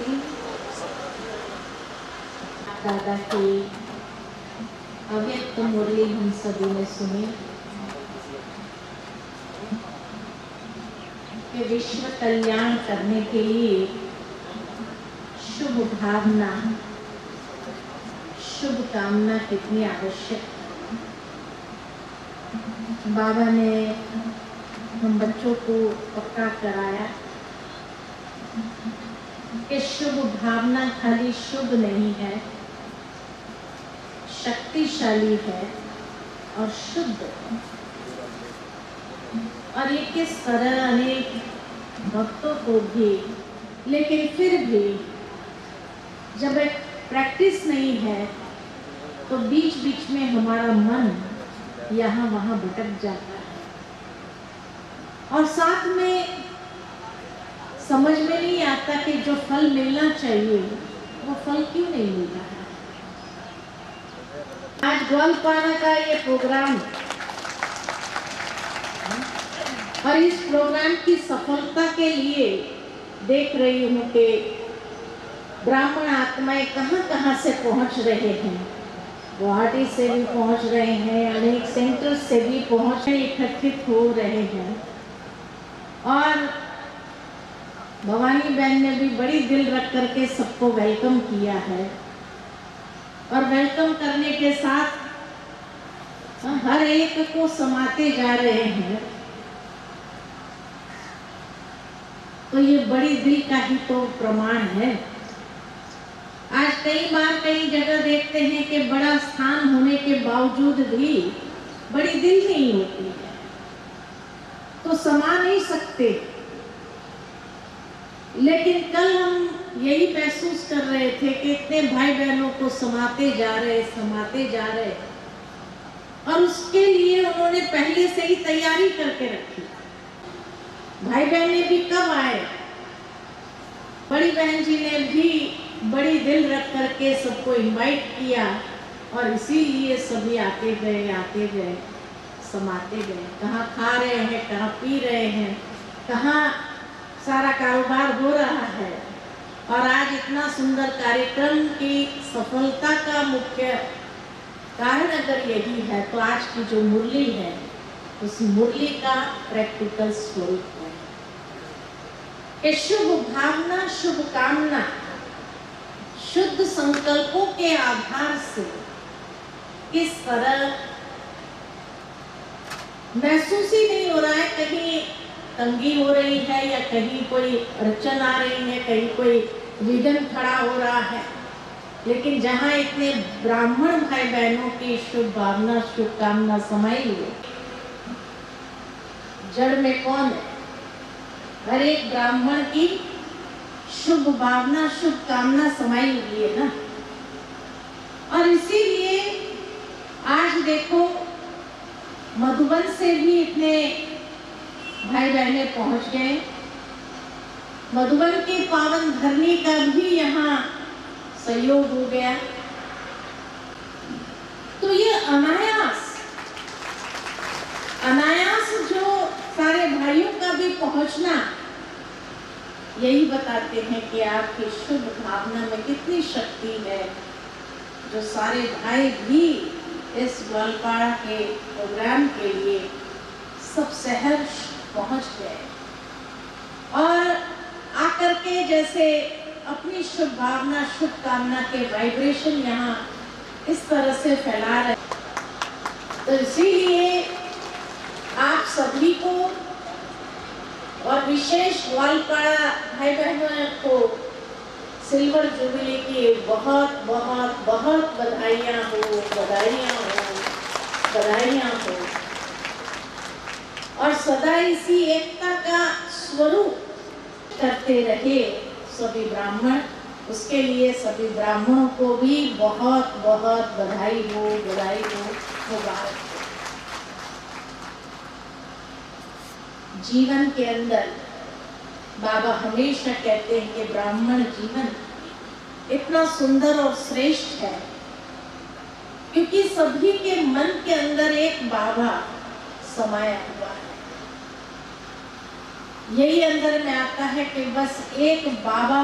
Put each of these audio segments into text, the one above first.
आरती दादा की अव्यक्त मुरली हम सभी ने सुनी कि विश्व कल्याण करने के लिए शुभ भावना, शुभ कामना कितनी आवश्यक है। बाबा ने हम बच्चों को पक्का कराया कि शुभ भावना खाली शुभ नहीं है, शक्तिशाली है और शुद्ध है। और ये किस तरह अनेक भक्तों को भी, लेकिन फिर भी जब एक प्रैक्टिस नहीं है तो बीच बीच में हमारा मन यहाँ वहाँ भटक जाता है और साथ में समझ में नहीं आता कि जो फल मिलना चाहिए वो फल क्यों नहीं मिल रहा है। आज ग्वालपाड़ा का ये प्रोग्राम और इस प्रोग्राम की सफलता के लिए देख रही हूँ कि ब्राह्मण आत्माएं कहाँ कहाँ से पहुँच रहे हैं। गुवाहाटी से भी पहुँच रहे हैं, अनेक सेंटर से भी पहुँच एकत्रित हो रहे हैं। और भवानी बहन ने भी बड़ी दिल रख करके सबको वेलकम किया है और वेलकम करने के साथ हर एक को समाते जा रहे हैं। तो ये बड़ी दिल का ही तो प्रमाण है। आज कई बार कई जगह देखते हैं कि बड़ा स्थान होने के बावजूद भी बड़ी दिल नहीं होती है, तो समा नहीं सकते। लेकिन कल हम यही महसूस कर रहे थे कि इतने भाई बहनों को समाते जा रहे और उसके लिए उन्होंने पहले से ही तैयारी करके रखी। भाई बहनें भी कब आए, बड़ी बहन जी ने भी बड़ी दिल रख करके सबको इनवाइट किया और इसीलिए सभी आते गए समाते गए। कहाँ खा रहे हैं, कहाँ पी रहे हैं, कहाँ सारा कारोबार हो रहा है। और आज इतना सुंदर कार्यक्रम की सफलता का मुख्य कारण अगर यही है तो आज की जो मुरली है उस मुरली का प्रैक्टिकल स्वरूप है कि शुभ भावना, शुभ कामना, शुद्ध संकल्पों के आधार से किस तरह महसूस ही नहीं हो रहा है कहीं तंगी हो रही है या कहीं कोई अड़चन आ रही है, कहीं कोई विघ्न खड़ा हो रहा है। लेकिन जहाँ इतने ब्राह्मण भाई बहनों की शुभ भावना, शुभ कामना समाई हुई, जड़ में कौन है? हर एक ब्राह्मण की शुभ भावना, शुभ कामना समाई हुई है ना। और इसीलिए आज देखो मधुबन से भी इतने भाई बहने पहुंच गए। मधुबन की पावन धरनी का भी यहाँ सहयोग हो गया। तो ये अनायास जो सारे भाइयों का भी पहुंचना यही बताते हैं कि आपकी शुभ भावना में कितनी शक्ति है। जो सारे भाई भी इस ग्वालपाड़ा के प्रोग्राम के लिए सब शहर पहुंच गए और आकर के जैसे अपनी शुभ भावना, शुभ कामना के वाइब्रेशन यहाँ इस तरह से फैला रहे। तो इसीलिए आप सभी को और विशेष ग्वालपाड़ा भाई बहनों को सिल्वर जुबली की बहुत बहुत बहुत बधाइयाँ हो और सदा इसी एकता का स्वरूप करते रहे सभी ब्राह्मण। उसके लिए सभी ब्राह्मणों को भी बहुत बहुत बधाई हो, मुबारक हो। जीवन के अंदर बाबा हमेशा कहते हैं कि ब्राह्मण जीवन इतना सुंदर और श्रेष्ठ है क्योंकि सभी के मन के अंदर एक बाबा समाया हुआ है। यही अंदर में आता है कि बस एक बाबा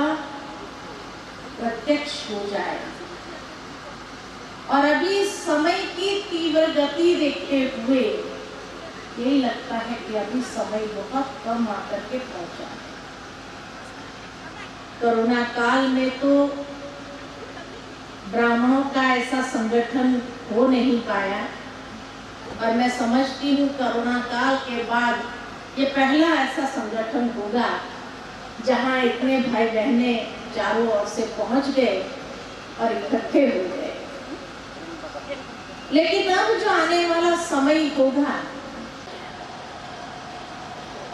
प्रत्यक्ष हो जाएगा। और अभी समय की तीव्र गति देखते हुए यही लगता है कि अभी समय बहुत कम आकर के पहुंचा है। कोरोना काल में तो ब्राह्मणों का ऐसा संगठन हो नहीं पाया, और मैं समझती हूँ कोरोना काल के बाद ये पहला ऐसा संगठन होगा जहाँ इतने भाई बहने चारों ओर से पहुंच गए और इकट्ठे हो गए। लेकिन अब जो आने वाला समय होगा,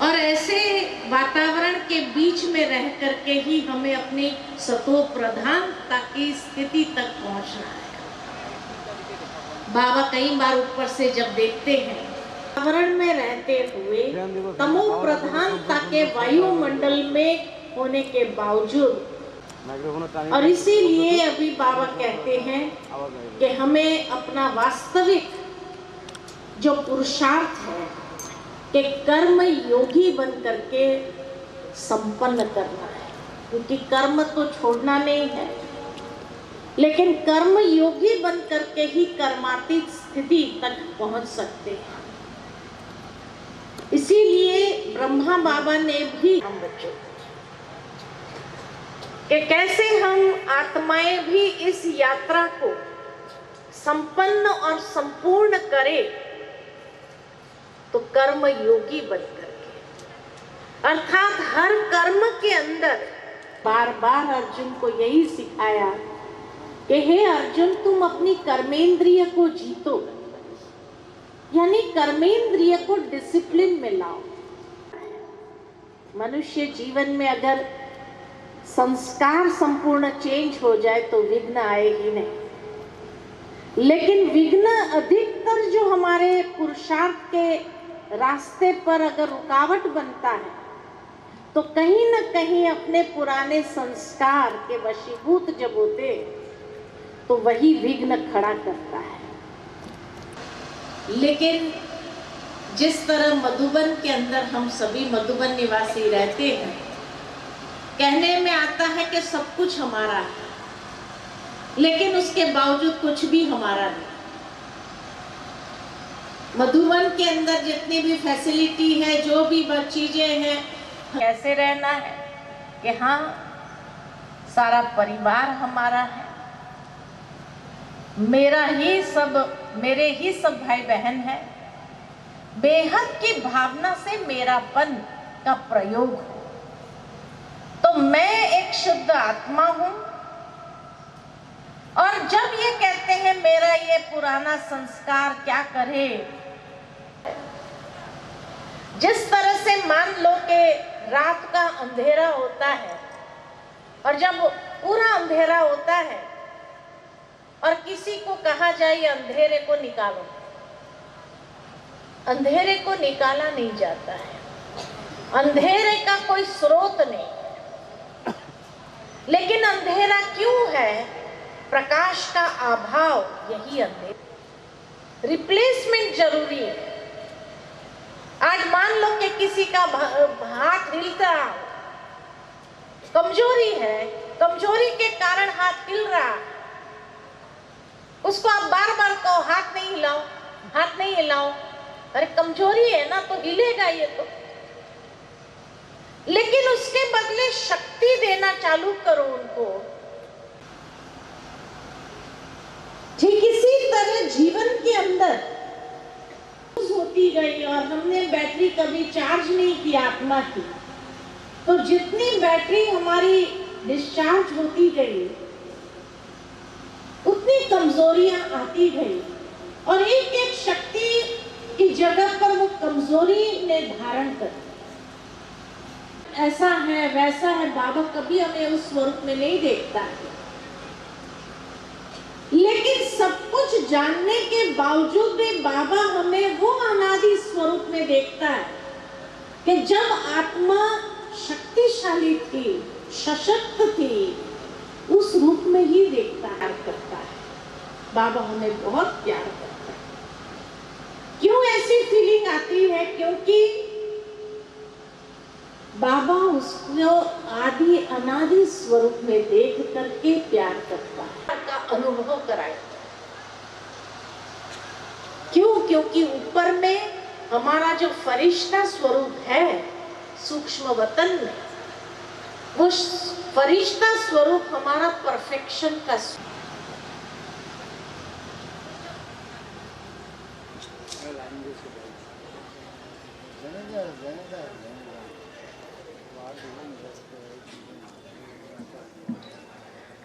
और ऐसे वातावरण के बीच में रह करके ही हमें अपनी सतो प्रधानता की स्थिति तक पहुंचना है। बाबा कई बार ऊपर से जब देखते हैं वातावरण में रहते हुए तमो प्रधानता के वायुमंडल में होने के बावजूद, और इसीलिए अभी बाबा कहते हैं कि हमें अपना वास्तविक जो पुरुषार्थ है कि कर्म योगी बन करके संपन्न करना है, क्योंकि कर्म तो छोड़ना नहीं है, लेकिन कर्म योगी बन करके ही कर्मातीत स्थिति तक पहुंच सकते हैं। इसीलिए ब्रह्मा बाबा ने भी हम बच्चों कि कैसे हम आत्माएं भी इस यात्रा को संपन्न और संपूर्ण करें, तो कर्म योगी बनकर के, अर्थात हर कर्म के अंदर बार बार अर्जुन को यही सिखाया कि हे अर्जुन, तुम अपनी कर्मेंद्रिय को जीतो, यानी कर्मेंद्रिय को डिसिप्लिन में लाओ। मनुष्य जीवन में अगर संस्कार संपूर्ण चेंज हो जाए तो विघ्न आए ही नहीं, लेकिन विघ्न अधिकतर जो हमारे पुरुषार्थ के रास्ते पर अगर रुकावट बनता है तो कहीं न कहीं अपने पुराने संस्कार के वशीभूत जब होते तो वही विघ्न खड़ा करता है। लेकिन जिस तरह मधुबन के अंदर हम सभी मधुबन निवासी रहते हैं, कहने में आता है कि सब कुछ हमारा है, लेकिन उसके बावजूद कुछ भी हमारा नहीं। मधुबन के अंदर जितनी भी फैसिलिटी है, जो भी चीजें हैं, कैसे रहना है कि हाँ सारा परिवार हमारा है, मेरे ही सब भाई बहन है, बेहद की भावना से मेरापन का प्रयोग हो, तो मैं एक शुद्ध आत्मा हूं। और जब ये कहते हैं मेरा ये पुराना संस्कार क्या करे, जिस तरह से मान लो कि रात का अंधेरा होता है, और जब पूरा अंधेरा होता है और किसी को कहा जाए अंधेरे को निकालो, अंधेरे को निकाला नहीं जाता है, अंधेरे का कोई स्रोत नहीं। लेकिन अंधेरा क्यों है? प्रकाश का अभाव, यही अंधेरा। रिप्लेसमेंट जरूरी है। आज मान लो कि किसी का हाथ हिलता, कमजोरी है, कमजोरी के कारण हाथ हिल रहा, उसको आप बार बार कहो हाथ नहीं हिलाओ, हाथ नहीं हिलाओ, अरे कमजोरी है ना तो हिलेगा ये तो। लेकिन उसके बदले शक्ति देना चालू करो उनको। ठीक इसी तरह जीवन के अंदर होती गई और हमने बैटरी कभी चार्ज नहीं की आत्मा की, तो जितनी बैटरी हमारी डिस्चार्ज होती गई उतनी कमजोरियां आती गई, और एक एक शक्ति की जगह पर वो कमजोरी ने धारण कर। ऐसा है वैसा है, बाबा कभी हमें उस स्वरूप में नहीं देखता है, लेकिन सब कुछ जानने के बावजूद भी बाबा हमें वो अनादि स्वरूप में देखता है कि जब आत्मा शक्तिशाली थी, सशक्त थी, उस रूप में ही देखता है, करता है। बाबा हमें बहुत प्यार करता है। क्यों ऐसी फीलिंग आती है? क्योंकि बाबा उसको आदि अनादि स्वरूप में देख करके प्यार करता है, का अनुभव कराए। क्यों? क्योंकि ऊपर में हमारा जो फरिश्ता स्वरूप है सूक्ष्म वतन में, वो फरिश्ता स्वरूप हमारा परफेक्शन का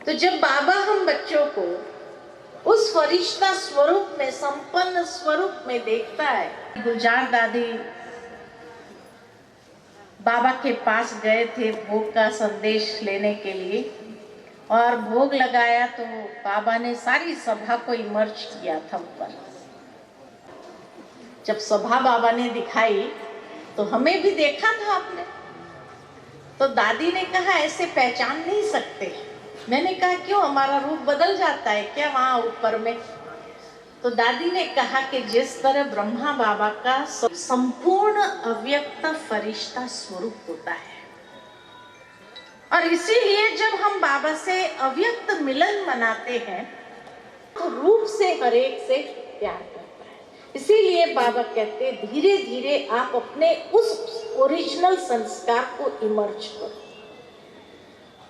तो जब बाबा हम बच्चों को उस फरिश्ता स्वरूप में, संपन्न स्वरूप में देखता है। गुलजार दादी बाबा के पास गए थे भोग का संदेश लेने के लिए, और भोग लगाया तो बाबा ने सारी सभा को इमर्ज किया था ऊपर। जब सभा बाबा ने दिखाई तो हमें भी देखा था आपने, तो दादी ने कहा ऐसे पहचान नहीं सकते। मैंने कहा क्यों, हमारा रूप बदल जाता है क्या वहां ऊपर में? तो दादी ने कहा कि जिस तरह ब्रह्मा बाबा का संपूर्ण अव्यक्त फरिश्ता स्वरूप होता है, और इसीलिए जब हम बाबा से अव्यक्त मिलन मनाते हैं तो रूप से हर एक से प्यार करता है। इसीलिए बाबा कहते धीरे धीरे आप अपने उस ओरिजिनल संस्कार को इमर्ज करो,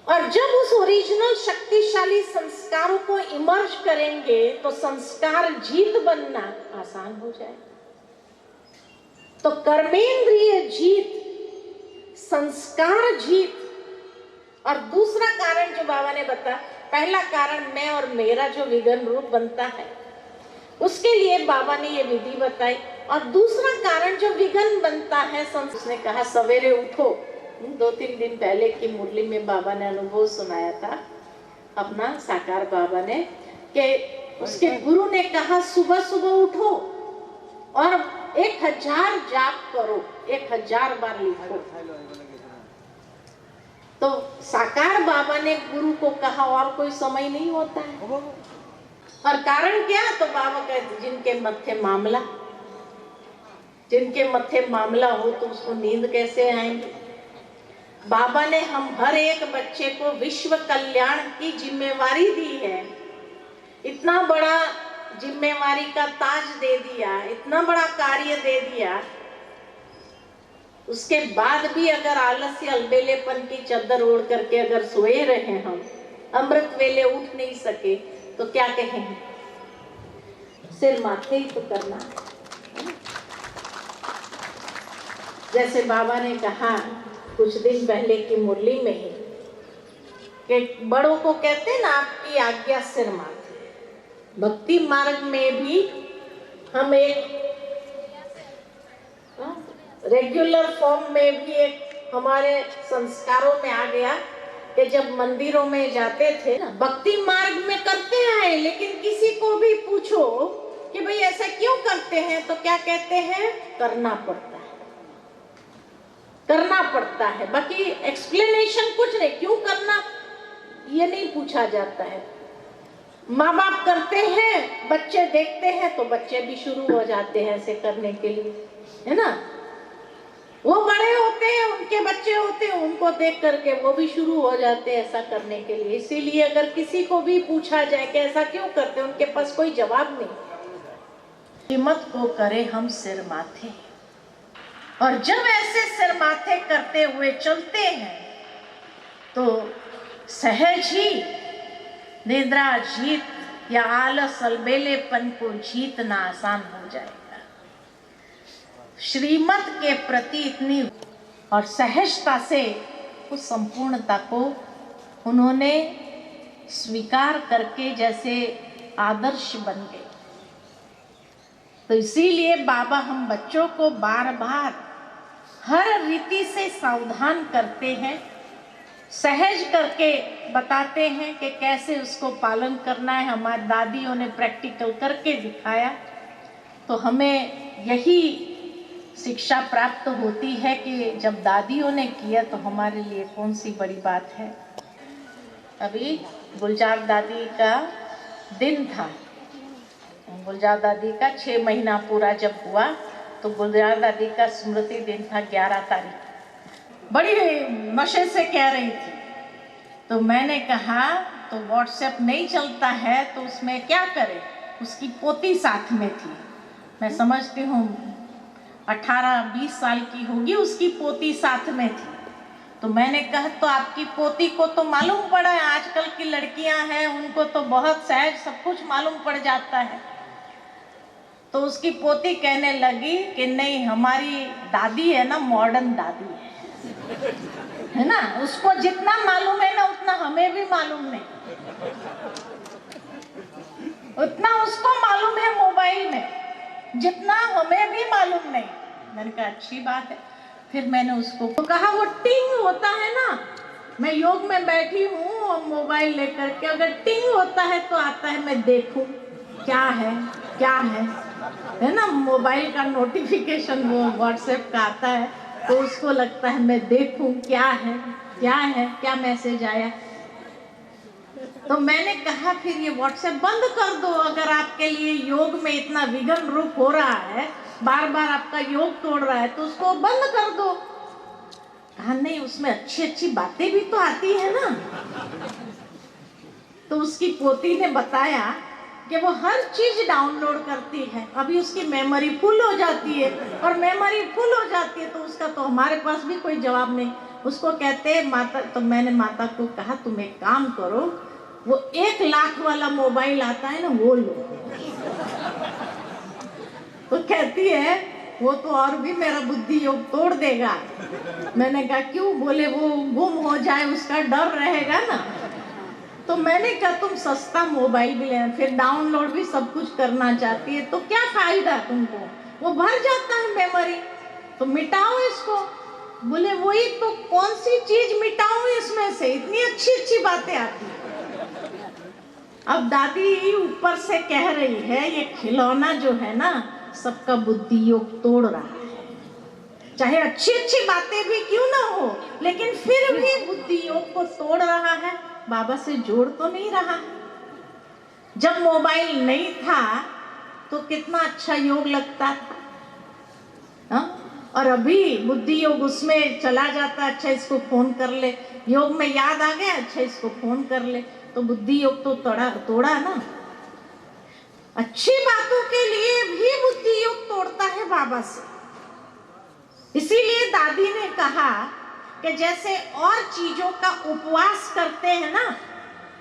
और जब उस ओरिजिनल शक्तिशाली संस्कारों को इमर्ज करेंगे तो संस्कार जीत बनना आसान हो जाए। तो कर्मेंद्रिय जीत, संस्कार जीत। और दूसरा कारण जो बाबा ने बताया, पहला कारण मैं और मेरा जो विघन रूप बनता है उसके लिए बाबा ने ये विधि बताई, और दूसरा कारण जो विघन बनता है, उसने कहा सवेरे उठो। 2-3 दिन पहले की मुरली में बाबा ने अनुभव सुनाया था अपना, साकार बाबा ने, कि उसके गुरु ने कहा सुबह सुबह उठो और 1000 जाप करो, 1000 बार लिखो। तो साकार बाबा ने गुरु को कहा और कोई समय नहीं होता है। और कारण क्या? तो बाबा कहते जिनके मत्थे मामला हो तो उसको नींद कैसे आएंगी। बाबा ने हम हर एक बच्चे को विश्व कल्याण की जिम्मेवारी दी है। इतना बड़ा जिम्मेवारी का ताज दे दिया, इतना बड़ा कार्य दे दिया, उसके बाद भी अगर आलस्य अलबेलेपन की चद्दर ओढ़ करके अगर सोए रहे, हम अमृत वेले उठ नहीं सके, तो क्या कहेंगे? सिर माथे ही तो करना है। जैसे बाबा ने कहा कुछ दिन पहले की मुरली में ही कि बड़ों को कहते हैं ना आपकी आज्ञा सिर माथे। भक्ति मार्ग में भी हम एक रेगुलर फॉर्म में भी एक हमारे संस्कारों में आ गया कि जब मंदिरों में जाते थे ना, भक्ति मार्ग में करते आए, लेकिन किसी को भी पूछो कि भाई ऐसा क्यों करते हैं, तो क्या कहते हैं? करना पड़ता है, करना पड़ता है। बाकी एक्सप्लेनेशन कुछ नहीं, क्यों करना ये नहीं पूछा जाता है। माँ बाप करते हैं, बच्चे देखते हैं, तो बच्चे भी शुरू हो जाते हैं ऐसे करने के लिए, है ना। वो बड़े होते हैं, उनके बच्चे होते हैं, उनको देख करके वो भी शुरू हो जाते हैं ऐसा करने के लिए। इसीलिए अगर किसी को भी पूछा जाए कि ऐसा क्यों करते हैं, उनके पास कोई जवाब नहीं। हिम्मत को करे हम सिर माथे, और जब ऐसे सिर माथे करते हुए चलते हैं तो सहज ही निद्रा जीत या आलस अलबेलेपन को जीतना आसान हो जाएगा। श्रीमत के प्रति इतनी और सहजता से उस संपूर्णता को उन्होंने स्वीकार करके जैसे आदर्श बन गए। तो इसीलिए बाबा हम बच्चों को बार बार हर रीति से सावधान करते हैं, सहज करके बताते हैं कि कैसे उसको पालन करना है। हमारी दादियों ने प्रैक्टिकल करके दिखाया, तो हमें यही शिक्षा प्राप्त होती है कि जब दादियों ने किया तो हमारे लिए कौन सी बड़ी बात है। अभी गुलजार दादी का दिन था, गुलजार दादी का 6 महीना पूरा जब हुआ तो गुलजार दादी का स्मृति दिन था 11 तारीख। बड़ी नशे से कह रही थी। तो मैंने कहा तो व्हाट्सएप नहीं चलता है तो उसमें क्या करें। उसकी पोती साथ में थी, मैं समझती हूँ 18-20 साल की होगी, उसकी पोती साथ में थी। तो मैंने कहा तो आपकी पोती को तो मालूम पड़ा है, आजकल की लड़कियां हैं उनको तो बहुत सहज सब कुछ मालूम पड़ जाता है। तो उसकी पोती कहने लगी कि नहीं, हमारी दादी है ना, मॉडर्न दादी है ना, उसको जितना मालूम है ना उतना हमें भी मालूम नहीं, उतना उसको मालूम है मोबाइल में जितना हमें भी मालूम नहीं। मैंने कहा अच्छी बात है। फिर मैंने उसको कहा वो टिंग होता है ना, मैं योग में बैठी हूँ और मोबाइल लेकर के अगर टिंग होता है तो आता है मैं देखूं क्या है है ना, मोबाइल का नोटिफिकेशन वो व्हाट्सएप का आता है तो उसको लगता है मैं देखूं क्या है क्या मैसेज आया। तो मैंने कहा फिर ये व्हाट्सएप बंद कर दो, अगर आपके लिए योग में इतना विघ्न रूप हो रहा है, बार बार आपका योग तोड़ रहा है तो उसको बंद कर दो। कहा नहीं, उसमें अच्छी अच्छी बातें भी तो आती है ना। तो उसकी पोती ने बताया कि वो हर चीज डाउनलोड करती है, अभी उसकी मेमोरी फुल हो जाती है, और मेमोरी फुल हो जाती है तो उसका तो हमारे पास भी कोई जवाब नहीं। उसको कहते हैं माता, तो मैंने माता को कहा तुम एक काम करो, वो 1 लाख वाला मोबाइल आता है ना वो लो। तो कहती है वो तो और भी मेरा बुद्धि योग तोड़ देगा। मैंने कहा क्यों? बोले वो गुम हो जाए उसका डर रहेगा ना। तो मैंने कहा तुम सस्ता मोबाइल भी लेना, फिर डाउनलोड भी सब कुछ करना चाहती है तो क्या फायदा तुमको, वो भर जाता है मेमोरी, तो मिटाओ इसको। बोले वही तो, कौन सी चीज मिटाऊं इसमें से, इतनी अच्छी अच्छी बातें आती है। अब दादी ऊपर से कह रही है ये खिलौना जो है ना सबका बुद्धि योग तोड़ रहा है, चाहे अच्छी अच्छी बातें भी क्यों ना हो, लेकिन फिर भी बुद्धि योग को तोड़ रहा है, बाबा से जोड़ तो नहीं रहा। जब मोबाइल नहीं था तो कितना अच्छा योग लगता था, हा? और अभी बुद्धि योग उसमें चला जाता, अच्छा इसको फोन कर ले, योग में याद आ गया, अच्छा इसको फोन कर ले, तो बुद्धि योग तो तोड़ा ना। अच्छी बातों के लिए भी बुद्धि योग तोड़ता है बाबा से। इसीलिए दादी ने कहा कि जैसे और चीजों का उपवास करते हैं ना,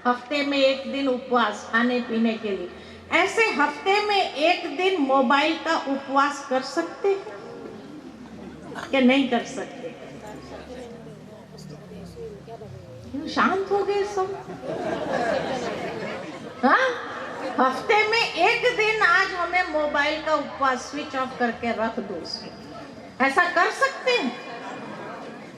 हफ्ते में 1 दिन उपवास खाने पीने के लिए, ऐसे हफ्ते में 1 दिन मोबाइल का उपवास कर सकते हैं कि नहीं कर सकते? शांत हो गए सब। हाँ, हफ्ते में 1 दिन आज हमें मोबाइल का उपवास स्विच ऑफ करके रख दो उसमें, ऐसा कर सकते हैं?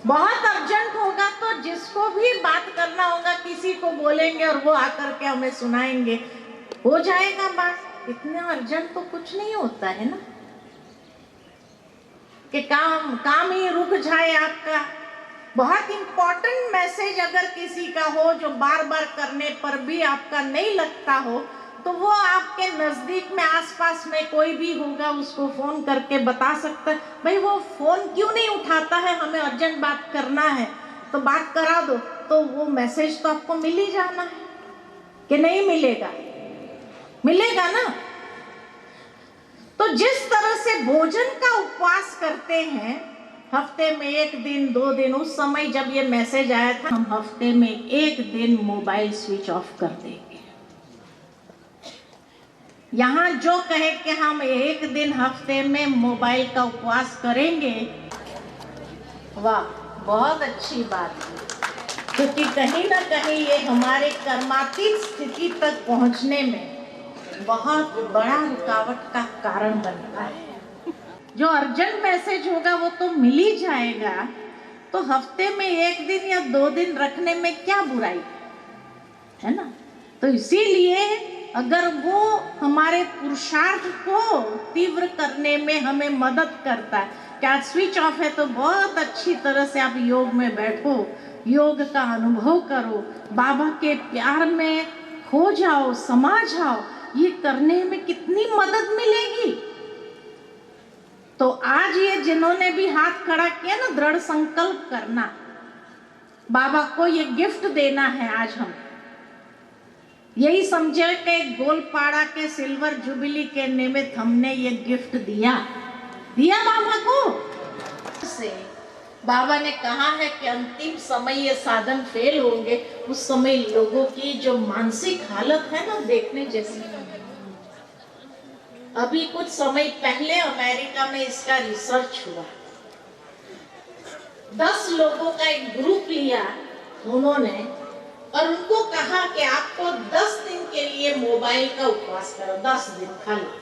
बहुत अर्जेंट होगा तो जिसको भी बात करना होगा किसी को बोलेंगे और वो आकर के हमें सुनाएंगे, हो जाएगा बात। इतना अर्जेंट तो कुछ नहीं होता है ना कि काम ही रुक जाए आपका। बहुत इंपॉर्टेंट मैसेज अगर किसी का हो जो बार बार करने पर भी आपका नहीं लगता हो, तो वो आपके नजदीक में आसपास में कोई भी होगा उसको फोन करके बता सकता है, भाई वो फोन क्यों नहीं उठाता है, हमें अर्जेंट बात करना है, तो बात करा दो। तो वो मैसेज तो आपको मिल ही जाना है कि नहीं मिलेगा? मिलेगा ना। तो जिस तरह से भोजन का उपवास करते हैं हफ्ते में 1 दिन 2 दिन, उस समय जब ये मैसेज आया था हम हफ्ते में 1 दिन मोबाइल स्विच ऑफ कर देंगे। यहाँ जो कहे कि हम 1 दिन हफ्ते में मोबाइल का उपवास करेंगे, वाह बहुत अच्छी बात है, क्योंकि कहीं ना कहीं ये हमारे कर्मातीत स्थिति तक पहुंचने में बहुत बड़ा रुकावट का कारण बनता है। जो अर्जेंट मैसेज होगा वो तो मिल ही जाएगा, तो हफ्ते में 1 दिन या 2 दिन रखने में क्या बुराई है ना। तो इसीलिए अगर वो हमारे पुरुषार्थ को तीव्र करने में हमें मदद करता है, क्या स्विच ऑफ है तो बहुत अच्छी तरह से आप योग में बैठो, योग का अनुभव करो, बाबा के प्यार में खो जाओ, समा जाओ, ये करने में कितनी मदद मिलेगी। तो आज ये जिन्होंने भी हाथ खड़ा किया ना, दृढ़ संकल्प करना, बाबा को ये गिफ्ट देना है। आज हम यही समझे कि गोलपाड़ा के सिल्वर जुबली के निमित्त हमने ये गिफ्ट दिया बाबा को। से बाबा ने कहा है कि अंतिम समय ये साधन फेल होंगे, उस समय लोगों की जो मानसिक हालत है ना, देखने जैसी। अभी कुछ समय पहले अमेरिका में इसका रिसर्च हुआ। 10 लोगों का एक ग्रुप लिया उन्होंने और उनको कहा कि आपको 10 दिन के लिए मोबाइल का उपवास करो, 10 दिन खाली,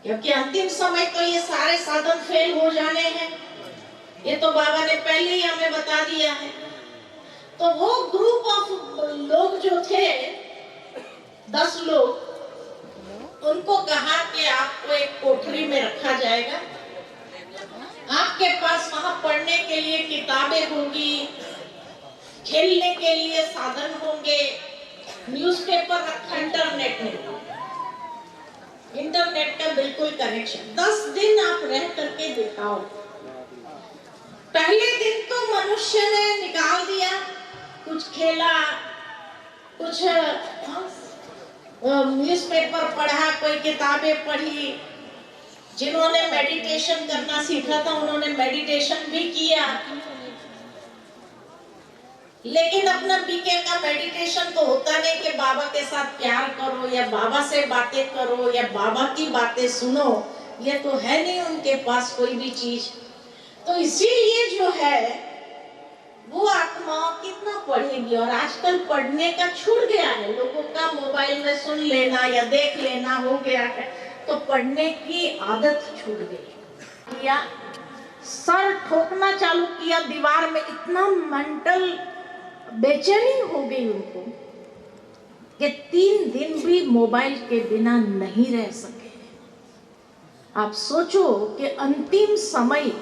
क्योंकि अंतिम समय तो ये सारे साधन फेल हो जाने हैं। ये तो बाबा ने पहले ही हमें बता दिया है। तो वो ग्रुप ऑफ लोग जो थे, 10 लोग, उनको कहा कि आपको एक कोठरी में रखा जाएगा, आपके पास वहां पढ़ने के लिए किताबें होंगी, खेलने के लिए साधन होंगे, न्यूज़पेपर रखा, इंटरनेट का बिल्कुल कनेक्शन। 10 दिन आप रह करके दिखाओ। पहले दिन तो मनुष्य ने निकाल दिया, कुछ खेला, कुछ न्यूज़पेपर पढ़ा, कोई किताबें पढ़ी। जिन्होंने मेडिटेशन करना सीखा था उन्होंने मेडिटेशन भी किया, लेकिन अपना बीके का मेडिटेशन तो होता नहीं कि बाबा के साथ प्यार करो या बाबा से बातें करो या बाबा की बातें सुनो। ये तो है नहीं उनके पास कोई भी चीज। तो इसीलिए जो है वो आत्मा कितना पढ़ेगी। और आजकल पढ़ने का छूट गया है लोगों का, मोबाइल में सुन लेना या देख लेना हो गया है, तो पढ़ने की आदत छूट गई। या सर ठोकना चालू किया दीवार में, इतना मेंटल बेचैनी हो गई उनको कि 3 दिन भी मोबाइल के बिना नहीं रह सके। आप सोचो कि अंतिम समय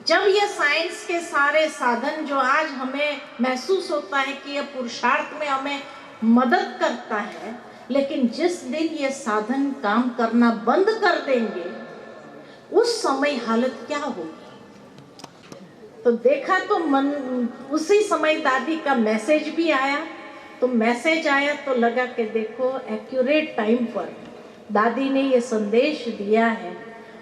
जब ये साइंस के सारे साधन जो आज हमें महसूस होता है कि ये पुरुषार्थ में हमें मदद करता है, लेकिन जिस दिन ये साधन काम करना बंद कर देंगे उस समय हालत क्या होगी। तो देखा तो मन उसी समय दादी का मैसेज भी आया। तो मैसेज आया तो लगा कि देखो एक्यूरेट टाइम पर दादी ने ये संदेश दिया है।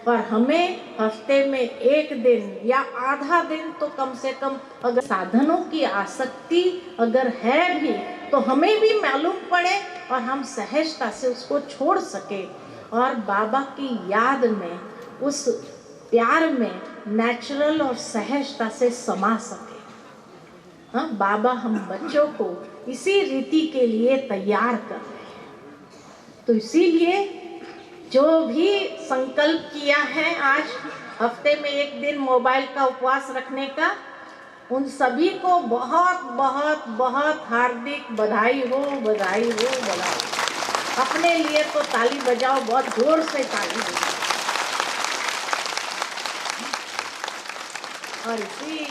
और हमें हफ्ते में 1 दिन या आधा दिन तो कम से कम, अगर साधनों की आसक्ति अगर है भी तो हमें भी मालूम पड़े और हम सहजता से उसको छोड़ सके और बाबा की याद में, उस प्यार में नेचुरल और सहजता से समा सके। हाँ, बाबा हम बच्चों को इसी रीति के लिए तैयार कर रहे हैं। तो इसीलिए जो भी संकल्प किया है आज हफ्ते में 1 दिन मोबाइल का उपवास रखने का, उन सभी को बहुत बहुत बहुत हार्दिक बधाई हो, बधाई हो, बधाई। अपने लिए तो ताली बजाओ, बहुत जोर से ताली बजाओ। और इसी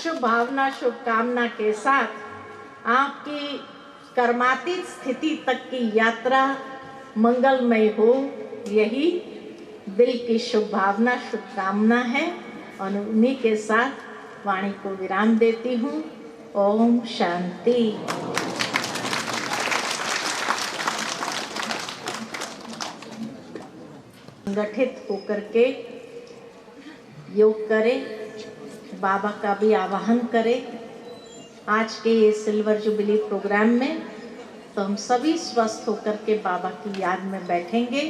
शुभ भावना, शुभकामना के साथ आपकी कर्मातीत स्थिति तक की यात्रा मंगलमय हो, यही दिल की शुभ भावना, शुभकामना है। और उन्हीं के साथ वाणी को विराम देती हूँ। ओम शांति। संगठित होकर के योग करें, बाबा का भी आवाहन करें। आज के ये सिल्वर जुबली प्रोग्राम में तो हम सभी स्वस्थ होकर के बाबा की याद में बैठेंगे।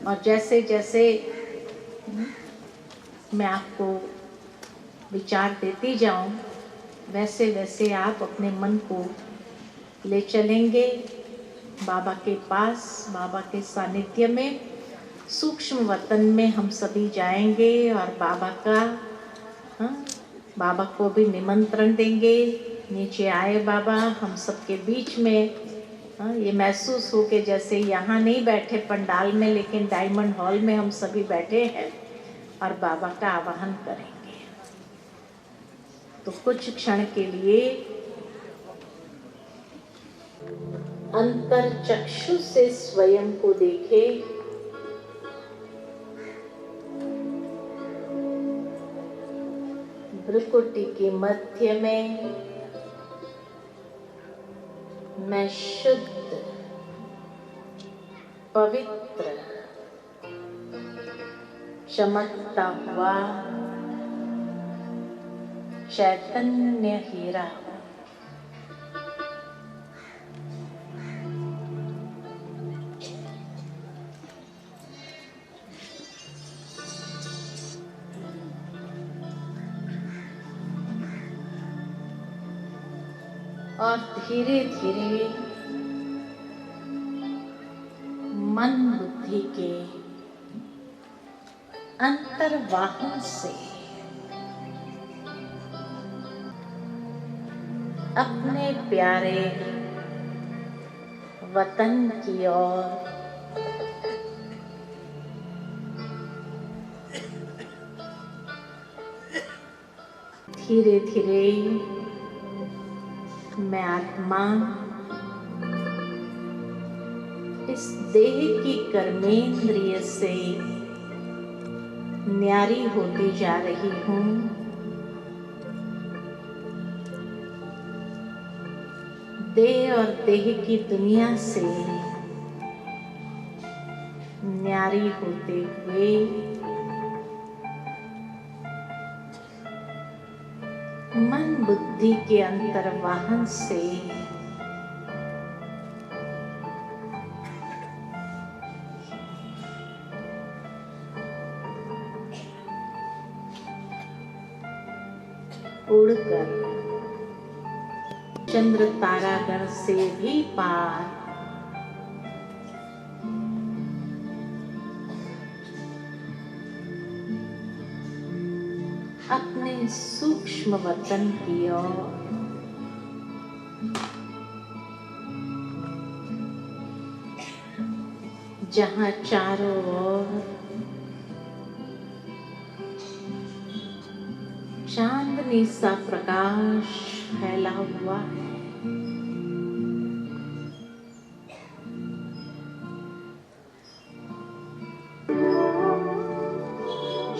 और जैसे जैसे मैं आपको विचार देती जाऊं, वैसे वैसे आप अपने मन को ले चलेंगे बाबा के पास, बाबा के सानिध्य में। सूक्ष्म वतन में हम सभी जाएंगे और बाबा का, बाबा को भी निमंत्रण देंगे, नीचे आए बाबा हम सबके बीच में। ये महसूस हो कि जैसे यहाँ नहीं बैठे पंडाल में, लेकिन डायमंड हॉल में हम सभी बैठे हैं और बाबा का आवाहन करेंगे। तो कुछ क्षण के लिए अंतर चक्षु से स्वयं को देखें। भ्रुकुटी के मध्य में मैं शुद्ध, पवित्र, चमकता हुआ चैतन्य हीरा हूँ। और धीरे धीरे मन बुद्धि के अंतर्वाहन से अपने प्यारे वतन की ओर धीरे धीरे मैं आत्मा इस देह की कर्मेंद्रिय से न्यारी होती जा रही हूँ। देह और देह की दुनिया से न्यारी होते हुए मन बुद्धि के अंतर्वाहन से उड़कर चंद्र तारागण से भी पार अपने सूक्ष्म वतन की ओर जहाँ चारों ओर चांदनी सा प्रकाश फैला हुआ है।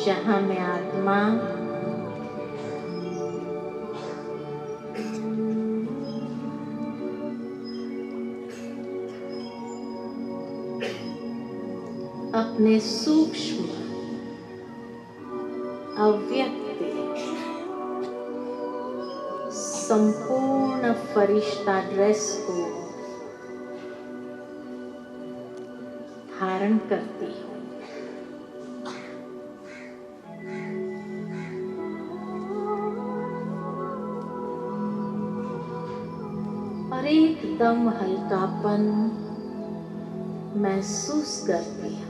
जहाँ मैं आत्मा अपने सूक्ष्म अव्यक्त संपूर्ण फरिश्ता ड्रेस को धारण करती हूँ। और एकदम हल्कापन महसूस करती हूँ।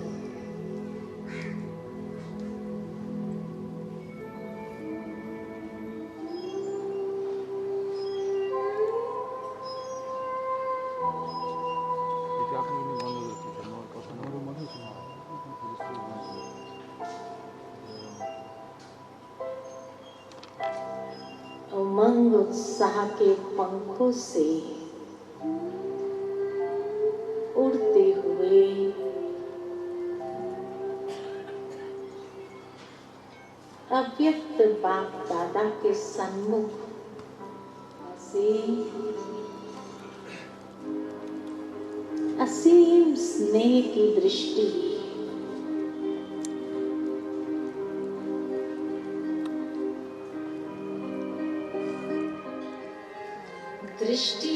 उमंग उत्साह के पंखों से उड़ते हुए अव्यक्त बाप दादा के सन्मुख से असीम स्नेह की दृष्टि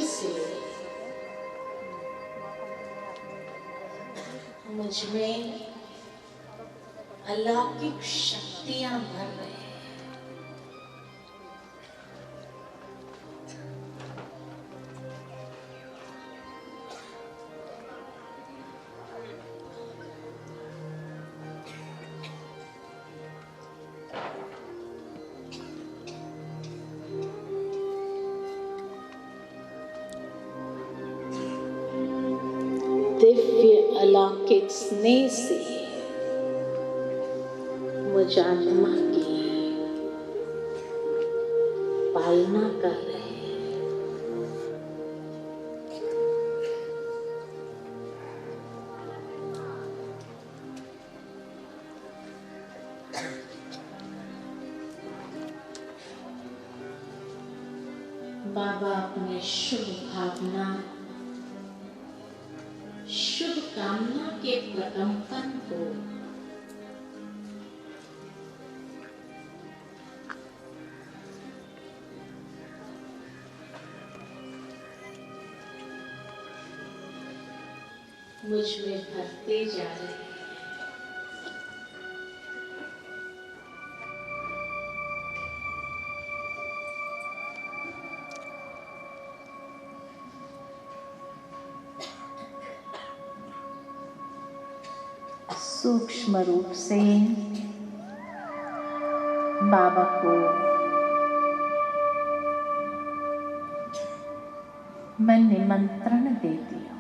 से मुझ में अलौकिक शक्तियां भर रही हैं। दिव्य अलौकिक स्नेह से मुझ आत्मा की पालना कर रहे हैं। बाबा अपने शुभ भावना, शुभ कामना के प्रकंपन को मुझ में भरते जा रहे हैं। सूक्ष्म रूप से बाबा को मैं निमंत्रण देती हूँ।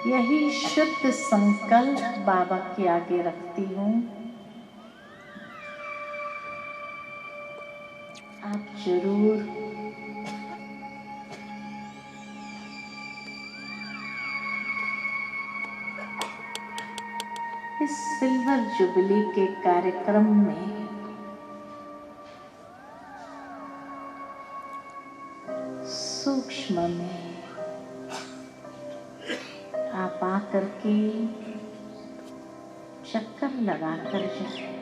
यही शुद्ध संकल्प बाबा के आगे रखती हूँ। आप जरूर इस सिल्वर जुबली के कार्यक्रम में सूक्ष्म में आप आकर के चक्कर लगा कर जाए।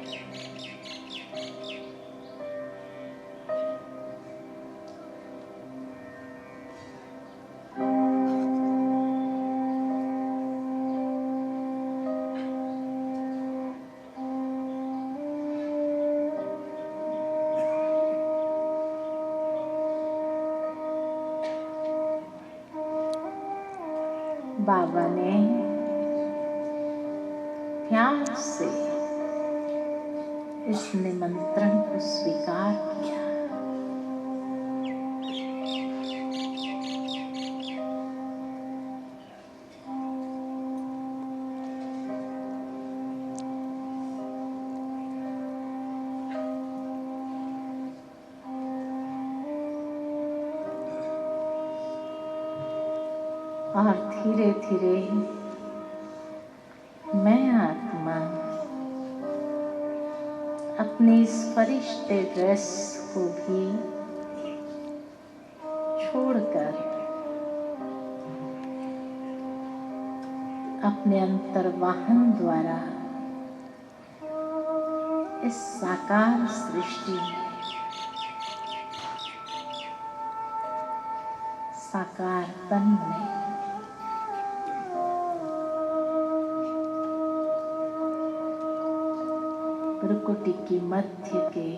बाबा ने ध्यान से इस निमंत्रण को स्वीकार किया। और धीरे धीरे मैं आत्मा अपनी इस फरिश्ते ड्रेस को भी छोड़कर अपने अंतर्वाहन द्वारा इस साकार सृष्टि में साकार तन में प्रकृति की मध्य के